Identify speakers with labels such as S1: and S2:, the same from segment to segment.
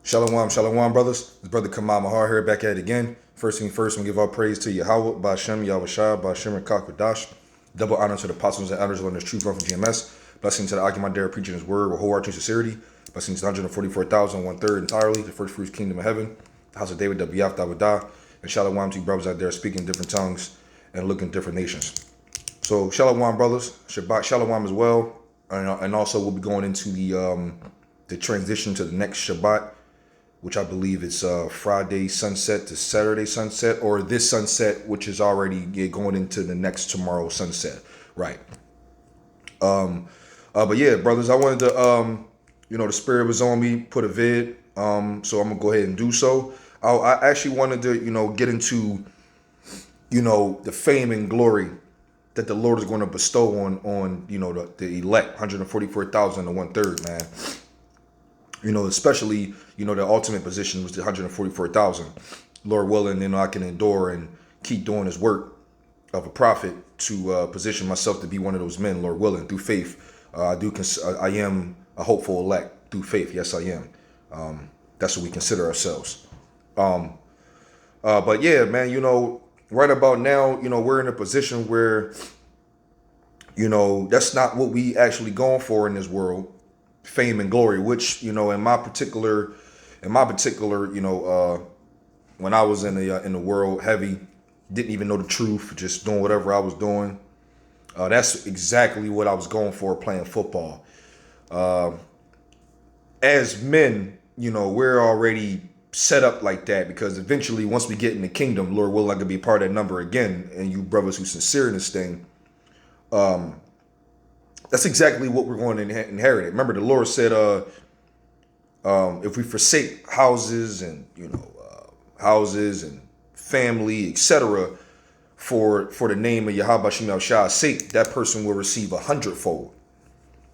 S1: Shalom, shalom, brothers. It's Brother Kamal Mahar here, back at it again. First thing first, we give all praise to Yahawah, Bahasham, Yahawashi, Bahasham, and qadash. Double honor to the apostles and elders on this truth from GMS. Blessing to the Achamadar preaching his word with wholehearted sincerity. Blessing to 144,000, 1/3 entirely, the first fruits kingdom of heaven, the house of David, the Biaf, Dawadah. And shalom to you brothers out there speaking different tongues and looking different nations. So shalom, brothers. Shabbat shalom as well. And also we'll be going into the transition to the next Shabbat, which I believe is Friday sunset to Saturday sunset, or this sunset, which is already going into the next tomorrow sunset, right? But yeah, brothers, I wanted to, the spirit was on me, put a vid, so I'm gonna go ahead and do so. I actually wanted to, get into, the fame and glory that the Lord is going to bestow on the elect, 144,000 and 1/3, man. Especially, the ultimate position was the 144,000. Lord willing, I can endure and keep doing his work of a prophet to position myself to be one of those men, Lord willing, through faith. I am a hopeful elect through faith. Yes, I am. That's what we consider ourselves. But yeah, man, right about now, we're in a position where, that's not what we actually going for in this world. Fame and glory, which in my particular, when I was in the world heavy, didn't even know the truth, just doing whatever I was doing. That's exactly what I was going for playing football. As men, we're already set up like that because eventually, once we get in the kingdom, Lord will, I could be part of that number again. And you brothers who sincere in this thing, that's exactly what we're going to inherit. Remember, the Lord said, if we forsake houses and family, etc., for the name of Yahawashi sake, that person will receive 100-fold.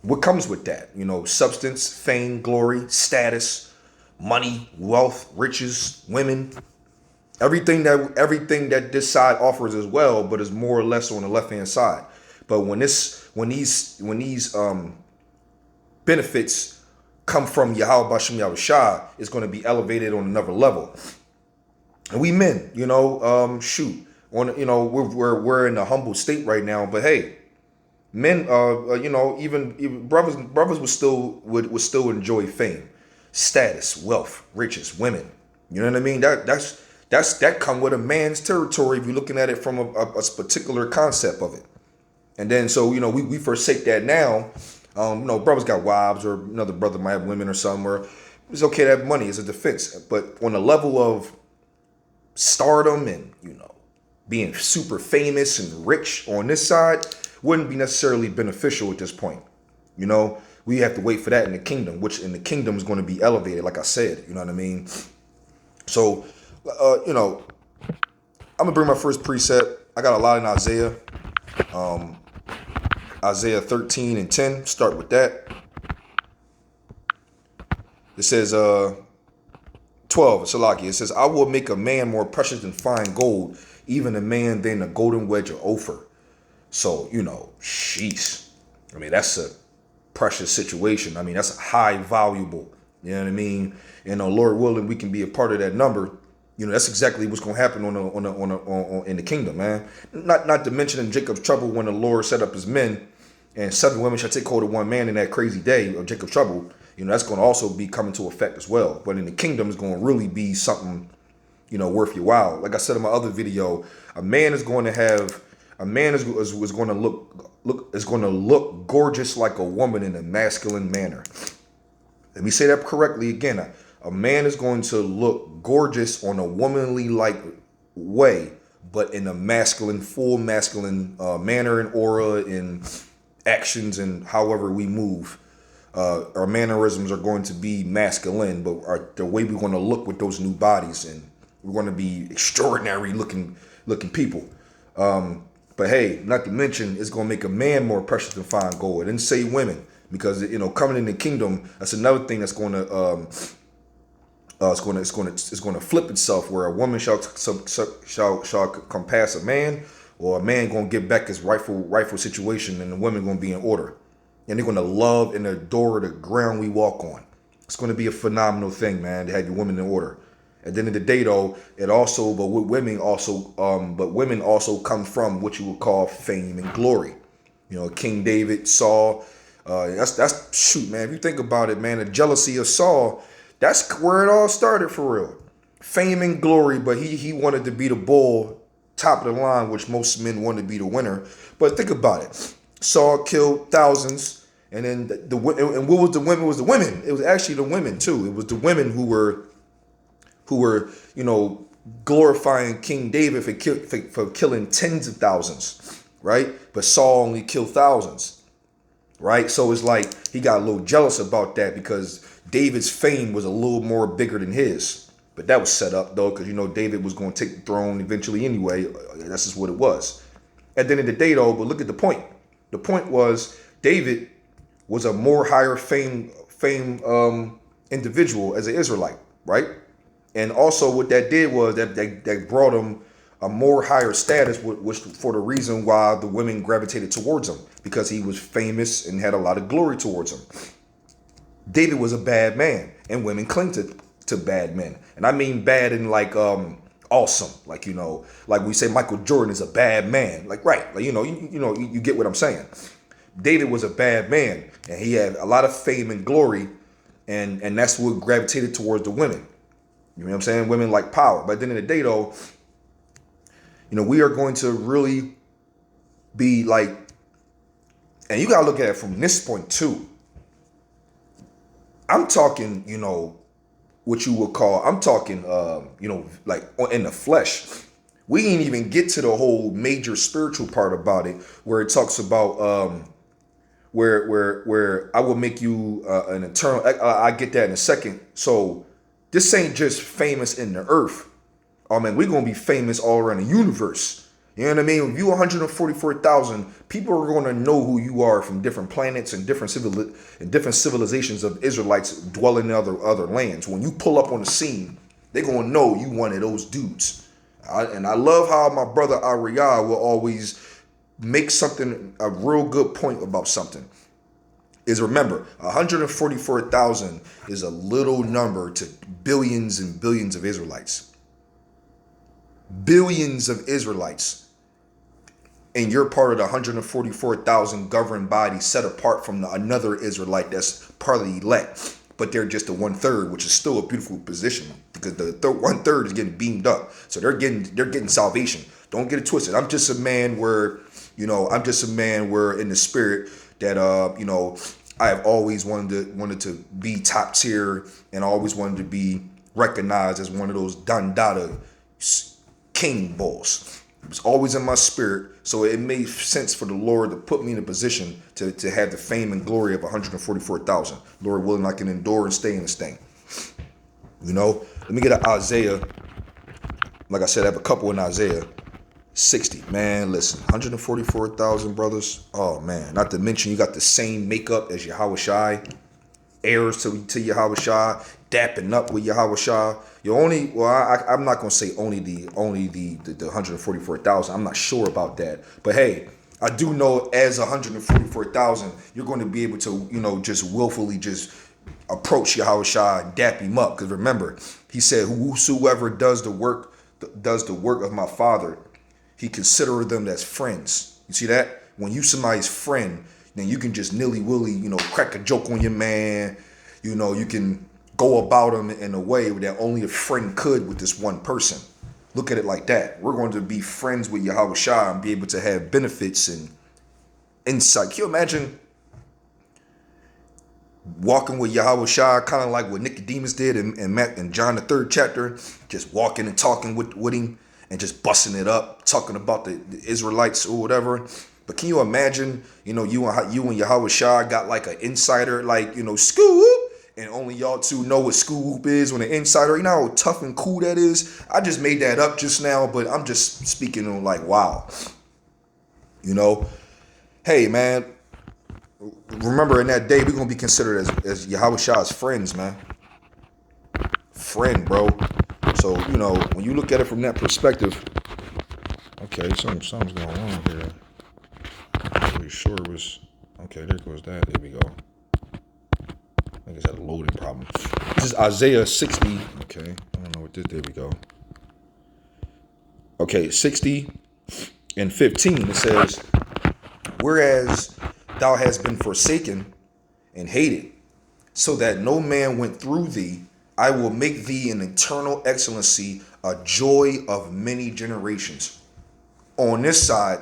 S1: What comes with that? Substance, fame, glory, status, money, wealth, riches, women, everything that this side offers as well, but is more or less on the left hand side. But when these benefits come from Yahawashi, it's going to be elevated on another level. And we men, we're in a humble state right now. But hey, men, even brothers would still enjoy fame, status, wealth, riches, women. You know what I mean? That come with a man's territory if you're looking at it from a particular concept of it. And then, so, we forsake that now. Brothers got wives, or another brother might have women or something, or it's okay to have money as a defense. But on the level of stardom and, being super famous and rich on this side wouldn't be necessarily beneficial at this point. We have to wait for that in the kingdom, which in the kingdom is going to be elevated, like I said, you know what I mean? So, I'm going to bring my first precept. I got a lot in Isaiah. Isaiah 13 and 10, start with that. It says, 12, Salaki, it says, I will make a man more precious than fine gold, even a man than a golden wedge of Ophir. So, sheesh. I mean, that's a precious situation. I mean, that's a high valuable, you know what I mean? And Lord willing, we can be a part of that number. That's exactly what's going to happen in the kingdom, man. Not to mention in Jacob's trouble, when the Lord set up his men, and 7 women shall take hold of 1 man in that crazy day of Jacob's trouble. That's going to also be coming to effect as well. But in the kingdom, it's going to really be something, worth your while. Like I said in my other video, a man is going to look gorgeous like a woman in a masculine manner. Let me say that correctly again. A man is going to look gorgeous on a womanly-like way, but in a full masculine manner and aura and actions and however we move. Our mannerisms are going to be masculine, but the way we're going to look with those new bodies, and we're going to be extraordinary looking people. But hey, not to mention, it's going to make a man more precious than fine gold. I didn't say women, because coming in the kingdom, that's another thing that's going to it's going to flip itself, where a woman shall compass a man, or a man going to get back his rightful situation, and the women going to be in order, and they're going to love and adore the ground we walk on. It's going to be a phenomenal thing, man, to have your women in order. At the end of the day, though, women also come from what you would call fame and glory. You know, King David, Saul. That's shoot, man. If you think about it, man, the jealousy of Saul, that's where it all started for real. Fame and glory, but he wanted to be the bull, top of the line, which most men want to be the winner. But think about it. Saul killed thousands, and then and what was the women? It was the women. It was actually the women too. It was the women who were glorifying King David for killing tens of thousands, right? But Saul only killed thousands, right? So it's like he got a little jealous about that because David's fame was a little more bigger than his. But that was set up though, because David was going to take the throne eventually anyway. That's just what it was. At the end of the day though, but look at the point. The point was David was a more higher fame individual as an Israelite, right? And also what that did was that brought him a more higher status, which for the reason why the women gravitated towards him, because he was famous and had a lot of glory towards him. David was a bad man, and women cling to bad men. And I mean bad in like awesome, like like we say Michael Jordan is a bad man, like right, like you get what I'm saying. David was a bad man, and he had a lot of fame and glory, and that's what gravitated towards the women. You know what I'm saying? Women like power. But at the end of the day, though, we are going to really be like, and you got to look at it from this point too. I'm talking, what you would call, I'm talking, like in the flesh. We didn't even get to the whole major spiritual part about it, where it talks about where I will make you an eternal. I get that in a second. So this ain't just famous in the earth. Oh man, we're gonna be famous all around the universe. You know what I mean? If you 144,000 people are going to know who you are from different planets and different civilizations of Israelites dwelling in other lands. When you pull up on the scene, they're gonna know you one of those dudes. And I love how my brother Ariyah will always make a real good point about something. Is remember, 144,000 is a little number to billions and billions of Israelites. Billions of Israelites. And you're part of the 144,000 governing body set apart from another Israelite that's part of the elect. But they're just the 1/3, which is still a beautiful position because the 1/3 is getting beamed up. So they're getting salvation. Don't get it twisted. I'm just a man where in the spirit that I have always wanted to be top tier and always wanted to be recognized as one of those Dandada king bulls. It was always in my spirit, so it made sense for the Lord to put me in a position to have the fame and glory of 144,000. Lord willing, I can endure and stay in this thing. Let me get an Isaiah. Like I said, I have a couple in Isaiah 60. Man, listen, 144,000 brothers. Oh man, not to mention you got the same makeup as Yahawashi, heirs to Yahawashi, dapping up with Yahawashi. I'm not gonna say only the 144,000. I'm not sure about that, but hey, I do know as 144,000, you're going to be able to just willfully just approach Yahawashi and dap him up. Because remember, he said, "Whosoever does the work of my Father, he considereth them as friends." You see that? When you somebody's friend, then you can just nilly-willy, crack a joke on your man. You can go about him in a way that only a friend could with this one person. Look at it like that. We're going to be friends with Yahawashi and be able to have benefits and insight. Can you imagine walking with Yahawashi, kind of like what Nicodemus did in John the 3rd chapter, just walking and talking with him and just busting it up, talking about the Israelites or whatever. But can you imagine, you and Yahawashi got like an insider, like, scoop, and only y'all two know what scoop is when an insider, you know how tough and cool that is? I just made that up just now, but I'm just speaking on like, wow. Hey, man, remember in that day, we're going to be considered as Yahawashi's friends, man. Friend, bro. So, when you look at it from that perspective, okay, something's going on here. I'm pretty sure it was, okay, there goes that. There we go. I think it's had a loading problem. This is Isaiah 60. Okay, I don't know what this. There we go. Okay, 60 and 15. It says, "Whereas thou hast been forsaken and hated, so that no man went through thee, I will make thee an eternal excellency, a joy of many generations." On this side,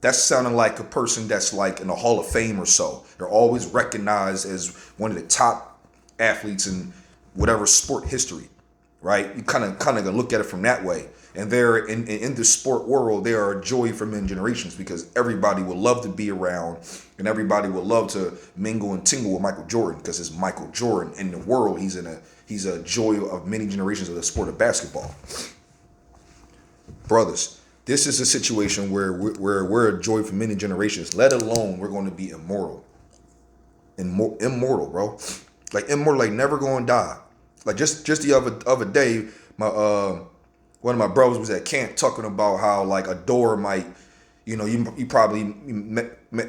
S1: that's sounding like a person that's like in the Hall of Fame or so. They're always recognized as one of the top athletes in whatever sport history, right? You kind of gonna look at it from that way. And they're in the sport world, they are a joy for many generations because everybody would love to be around and everybody would love to mingle and tingle with Michael Jordan because it's Michael Jordan in the world. He's a joy of many generations of the sport of basketball. Brothers, this is a situation where we're a joy for many generations, let alone we're going to be immortal. Immortal, bro. Like immortal, like never going to die. Like just the other day, one of my brothers was at camp talking about how like a door might, you probably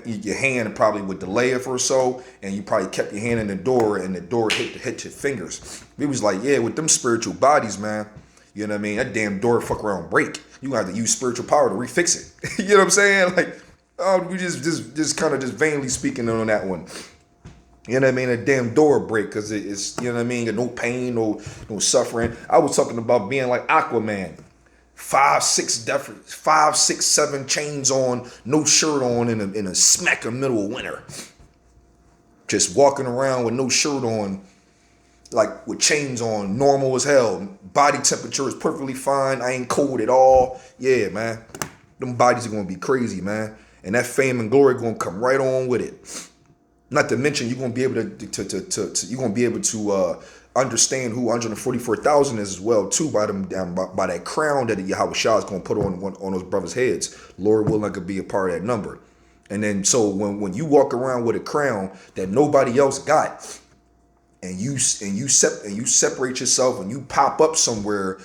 S1: your hand probably would delay it for so, and you probably kept your hand in the door and the door hit your fingers. He was like, yeah, with them spiritual bodies, man. You know what I mean? That damn door fuck around break. You gonna have to use spiritual power to refix it. You know what I'm saying? Like, we just kind of just vainly speaking on that one. You know what I mean? A damn door break because it's, you know what I mean? No pain, no suffering. I was talking about being like Aquaman. 5, 6, 7 chains on, no shirt on in a smack of middle of winter. Just walking around with no shirt on, like with chains on, normal as hell. Body temperature is perfectly fine. I ain't cold at all. Yeah, man. Them bodies are gonna be crazy, man. And that fame and glory gonna come right on with it. Not to mention you're gonna be able to understand who 144,000 is as well too by that crown that the Yahawashi is gonna put on those brothers' heads. Lord willing, could be a part of that number. And then so when you walk around with a crown that nobody else got, and you separate yourself and you pop up somewhere,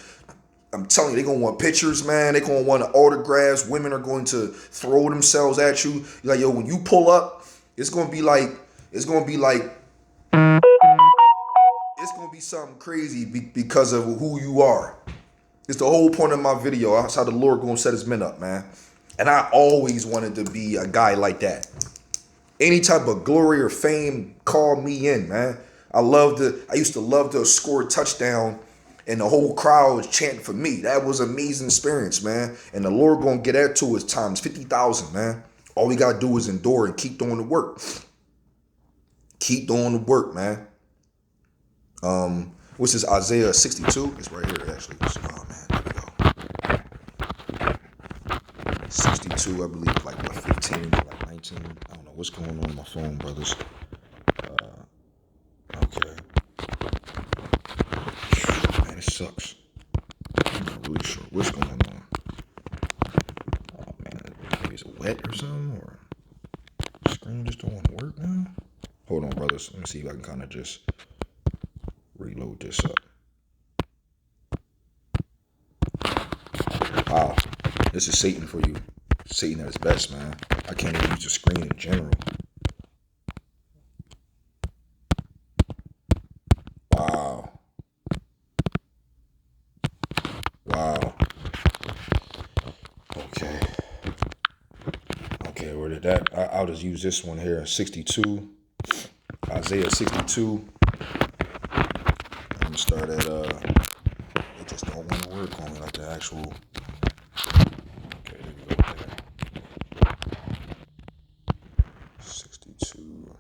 S1: I'm telling you, they're gonna want pictures, man. They're gonna want autographs. Women are going to throw themselves at you. Like, yo, when you pull up, it's gonna be something crazy because of who you are. It's the whole point of my video. That's how the Lord gonna set his men up, man. And I always wanted to be a guy like that. Any type of glory or fame, call me in, man. I used to love to score a touchdown and the whole crowd was chanting for me. That was an amazing experience, man. And the Lord gonna get that to us times 50,000, man. All we gotta do is endure and keep doing the work. Keep doing the work, man. Which is Isaiah 62. It's right here, actually. Oh, man, there we go. 62, I believe, like what, 15, like 19. I don't know what's going on my phone, brothers. Okay. Man, it sucks. I'm not really sure what's going on. Oh, man, maybe it's wet or something, or the screen just don't want to work now? Hold on, brothers. Let me see if I can kind of just reload this up. Wow. This is Satan for you. Satan at his best, man. I can't even use the screen in general. Wow. Wow. Okay, where did that? I'll just use this one here. 62. Isaiah 62. I'm going to start at, it just don't want to work on me like the actual. Okay, there we go. There. 62.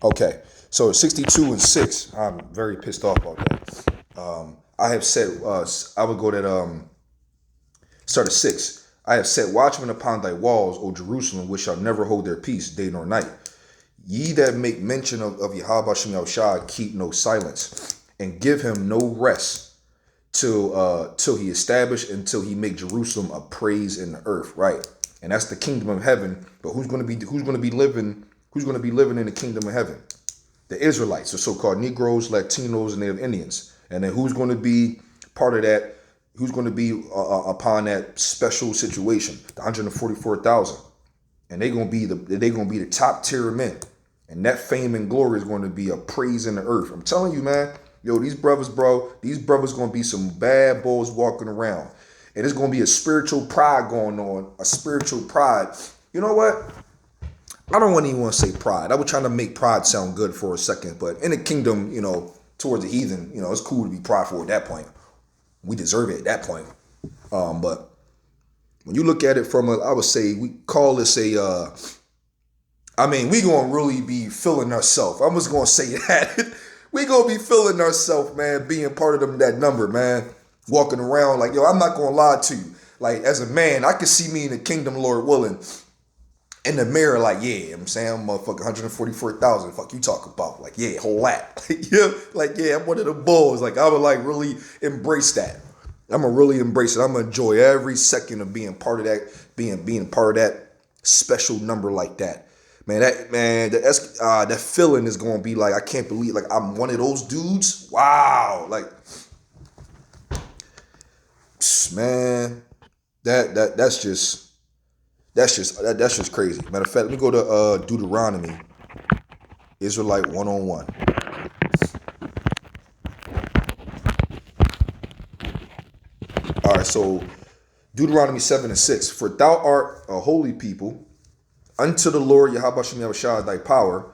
S1: Okay, so 62 and 6. I'm very pissed off about that. I have said, I would go to, start at 6. I have set watchmen upon thy walls, O Jerusalem, which shall never hold their peace, day nor night. Ye that make mention of Yahawashi keep no silence, and give him no rest till he establish, until he make Jerusalem a praise in the earth. Right, and that's the kingdom of heaven. But who's going to be living in the kingdom of heaven? The Israelites, the so-called Negroes, Latinos, and Native Indians. And then who's going to be part of that? Who's going to be upon that special situation? The 144,000, and they're going to be the top tier of men. And that fame and glory is going to be a praise in the earth. I'm telling you, man. Yo, these brothers going to be some bad boys walking around. And it's going to be a spiritual pride going on. A spiritual pride. You know what? I don't even want to say pride. I was trying to make pride sound good for a second. But in the kingdom, towards the heathen, it's cool to be prideful at that point. We deserve it at that point. But when you look at it from I would say, we call this we going to really be feeling ourselves. I'm just going to say that. We going to be feeling ourselves, man, being part of that number, man. Walking around like, yo, I'm not going to lie to you. Like, as a man, I can see me in the kingdom, Lord willing, in the mirror, like, yeah, I'm saying I'm motherfucking 144,000. Fuck you talk about. Like, yeah, whole lot. Yeah, like, yeah, I'm one of the bulls. Like, I would like really embrace that. I'm going to really embrace it. I'm going to enjoy every second of being part of that, being part of that special number like that. Man, that feeling is gonna be like, I can't believe, like, I'm one of those dudes. Wow, like, man, that's just crazy. Matter of fact, let me go to Deuteronomy, Israelite 101. All right, so Deuteronomy 7:6. For thou art a holy people unto the Lord Yahawashi thy power.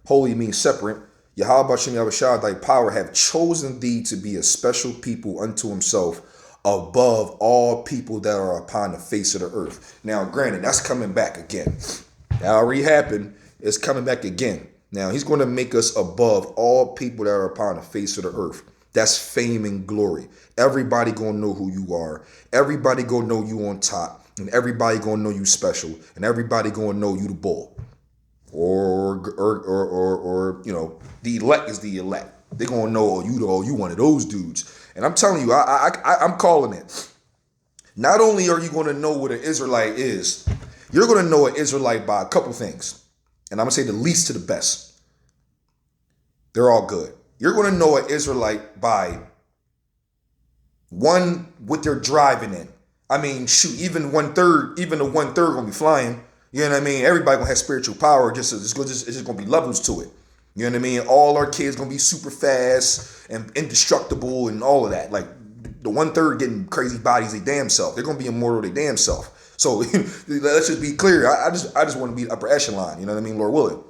S1: Holy means separate. Yahawashi thy power have chosen thee to be a special people unto himself above all people that are upon the face of the earth. Now, granted, that's coming back again. That already happened. It's coming back again. Now, he's going to make us above all people that are upon the face of the earth. That's fame and glory. Everybody going to know who you are. Everybody going to know you on top. And everybody gonna know you special, and everybody gonna know you the bull, or the elect is the elect. They gonna know you one of those dudes. And I'm telling you, I'm calling it. Not only are you gonna know what an Israelite is, you're gonna know an Israelite by a couple things, and I'm gonna say the least to the best. They're all good. You're gonna know an Israelite by one, what they're driving in. I mean, shoot, even the 1/3 gonna be flying. You know what I mean? Everybody gonna have spiritual power. It's just gonna be levels to it. You know what I mean? All our kids gonna be super fast and indestructible and all of that. Like the 1/3 getting crazy bodies, they damn self. They're gonna be immortal, they damn self. So let's just be clear. I just want to be upper echelon. You know what I mean? Lord willing.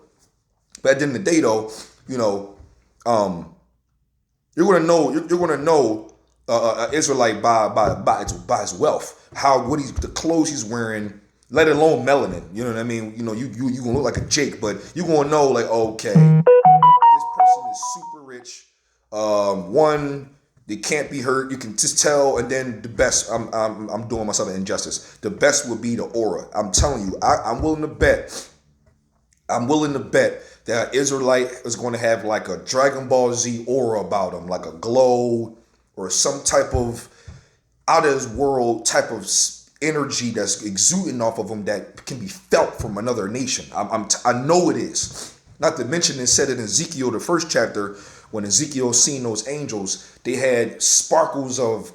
S1: But at the end of the day, though, you're gonna know. Israelite by his wealth, the clothes he's wearing, let alone melanin. You know what I mean? You gonna look like a Jake, but you gonna know, like, okay, this person is super rich. One, they can't be hurt. You can just tell. And then the best, I'm doing myself an injustice. The best would be the aura. I'm telling you, I'm willing to bet. That Israelite is going to have like a Dragon Ball Z aura about him, like a glow, or some type of out of this world type of energy that's exuding off of them that can be felt from another nation. I know it is. Not to mention, it said in Ezekiel, the first chapter, when Ezekiel seen those angels, they had sparkles of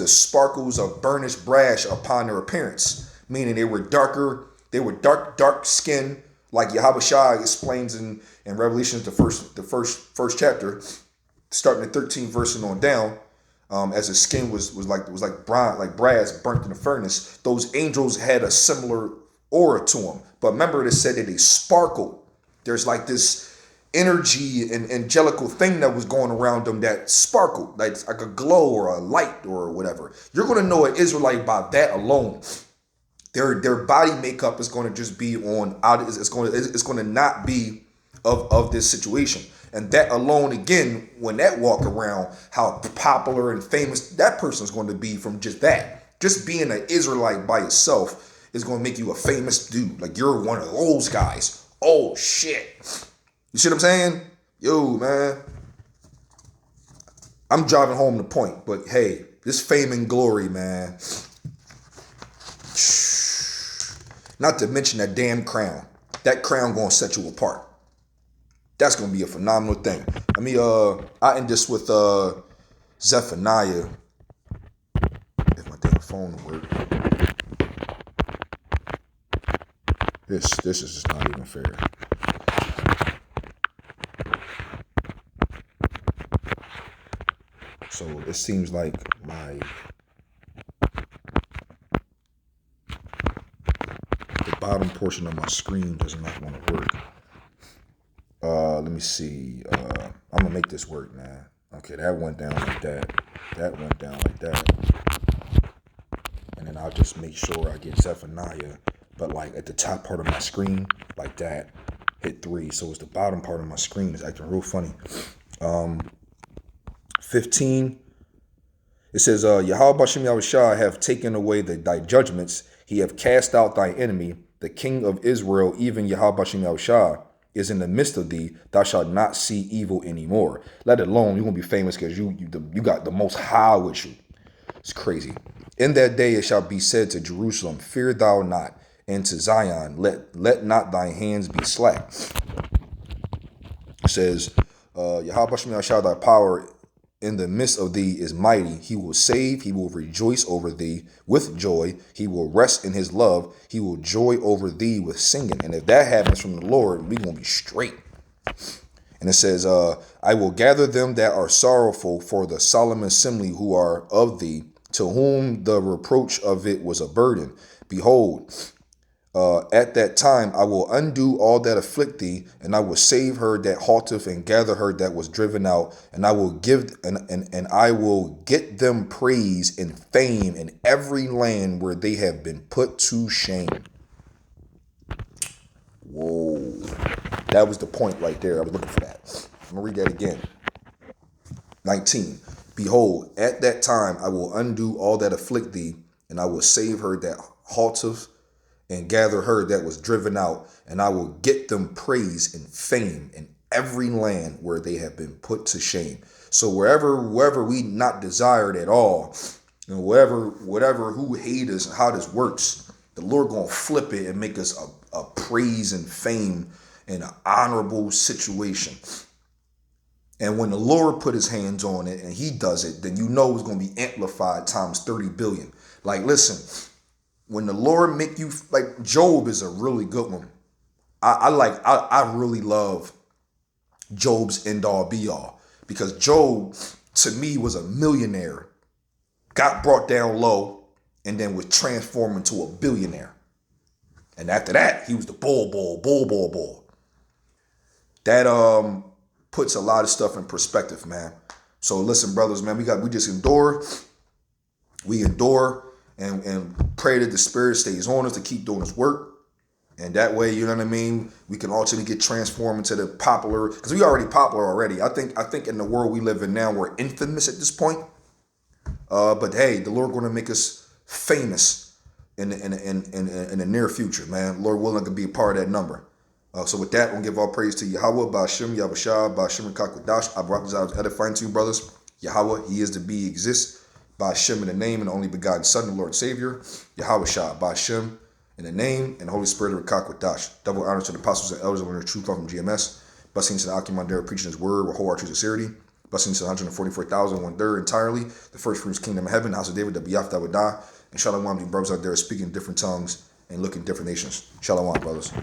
S1: sparkles of burnished brass upon their appearance, meaning they were darker. They were dark skin, like Yahawashi explains in Revelations, the first chapter, starting at 13th verse and on down. As the skin was like bronze, like brass burnt in the furnace. Those angels had a similar aura to them. But remember, it said that they sparkled. There's like this energy and angelical thing that was going around them that sparkled, like a glow or a light or whatever. You're going to know an Israelite by that alone. Their body makeup is going to just be on out. It's going to not be of this situation. And that alone, again, when that walk around, how popular and famous that person is going to be from just that. Just being an Israelite by itself is going to make you a famous dude. Like, you're one of those guys. Oh, shit. You see what I'm saying? Yo, man. I'm driving home the point. But, hey, this fame and glory, man. Not to mention that damn crown. That crown going to set you apart. That's going to be a phenomenal thing. I end this with Zephaniah. If my damn phone works. This is just not even fair. So it seems like the bottom portion of my screen does not want to work. Let me see. I'm gonna make this work, man. Okay, that went down like that. That went down like that. And then I'll just make sure I get Zephaniah, but like at the top part of my screen, like that, hit 3. So it's the bottom part of my screen is acting real funny. 15. It says, Yahawashi Yahawashi have taken away thy judgments. He have cast out thy enemy. The king of Israel, even Yahawashi Yahawashi, is in the midst of thee. Thou shalt not see evil anymore. Let alone you're gonna be famous because you got the most high with you. It's crazy. In that day it shall be said to Jerusalem, fear thou not, and to Zion, let not thy hands be slack. It says, Yahawashi Yahawashi, thy power in the midst of thee is mighty. He will save. He will rejoice over thee with joy. He will rest in his love. He will joy over thee with singing. And if that happens from the Lord, we're going to be straight. And it says, I will gather them that are sorrowful for the solemn assembly who are of thee, to whom the reproach of it was a burden. Behold, at that time I will undo all that afflict thee, and I will save her that halteth, and gather her that was driven out, and I will give and I will get them praise and fame in every land where they have been put to shame. Whoa, that was the point right there. I was looking for that. I'm gonna read that again. 19. Behold, at that time I will undo all that afflict thee, and I will save her that halteth, and gather her that was driven out, and I will get them praise and fame in every land where they have been put to shame. So wherever we not desired at all, and whatever who hate us and how this works, the Lord gonna flip it and make us a praise and fame in an honorable situation. And when the Lord put his hands on it and he does it, then you know it's gonna be amplified times 30 billion. Like, listen, when the Lord make you, like, Job is a really good one. I really love Job's end all be all, because Job to me was a millionaire, got brought down low, and then was transformed into a billionaire. And after that, he was the bull. That puts a lot of stuff in perspective, man. So listen, brothers, man, we just endure. We endure and pray that the Spirit stays on us to keep doing his work. And that way, you know what I mean, we can ultimately get transformed into the popular, because we already popular already. I think in the world we live in now, we're infamous at this point. But hey, the Lord going to make us famous in the near future, man. Lord willing to be a part of that number. So with that, we'll give all praise to Yahawah, Bahasham, Yahawashi, Bahasham, and qadash. I brought this out as edifying to you, brothers. Yahawah, he is to be, exists. Bahasham in the name and the only begotten Son, the Lord and Savior. Yahawashi, Bahasham in the name and the Holy Spirit of qadash. Double honor to the apostles and elders of the truth from GMS. Blessings to the Akim preaching his word with whole true sincerity. Blessings to 144,000, 1/3 entirely. The first fruits kingdom of heaven, the house of David, the Biyaf that would die. And shalom to brothers out there speaking different tongues and looking different nations. Shalom, brothers.